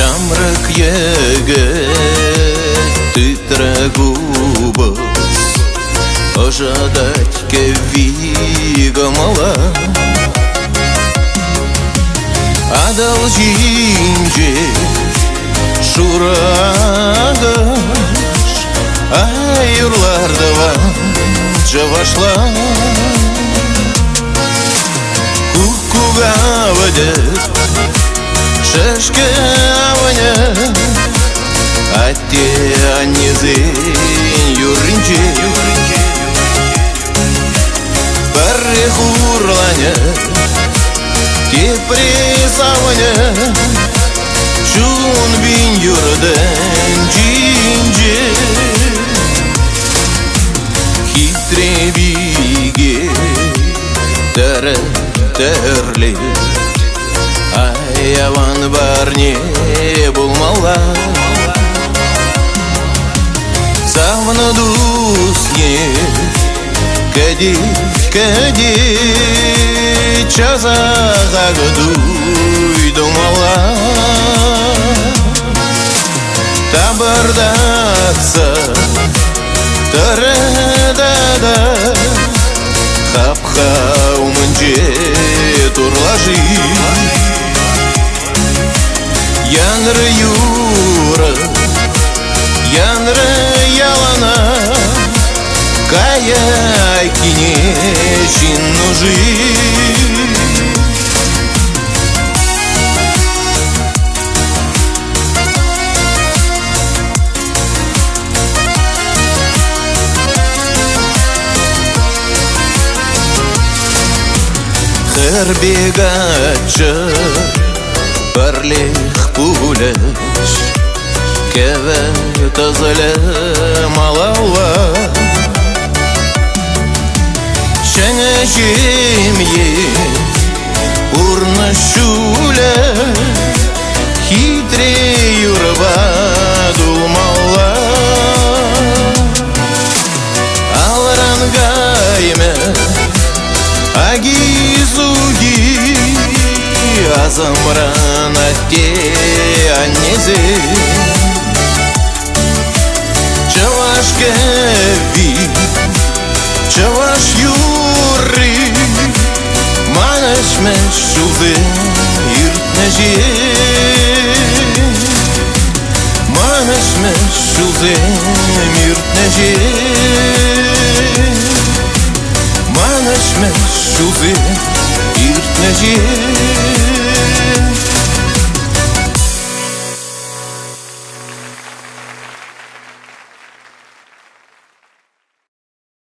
Жамрак егет титрегубас, ожидать кевига мала. Адал жинже шурагаш, айырлардыва жавашла. Кукуга вадет шашка аваня, атте аннезен юринче. Барре хурланя кепресаваня, чун бин юрден чинче. Хитре биге терле, аяван барне булмала. Савна дусне кади чазага дуй думала. Табардакса тарадада, хапха уманче турлажи. Янры юра, янры ялана, кая кине чин нужи. Хербегача парлих пуляч, кеве тазале малава. Шене жемье урна шуля, хитре юрба думала. Алрангайме агизуги, азамранате аннезе. Чаваш кеви, чаваш юрри, манаш мешузе иртнеже. Манаш мешузе иртнеже. Манаш мешузе иртнеже.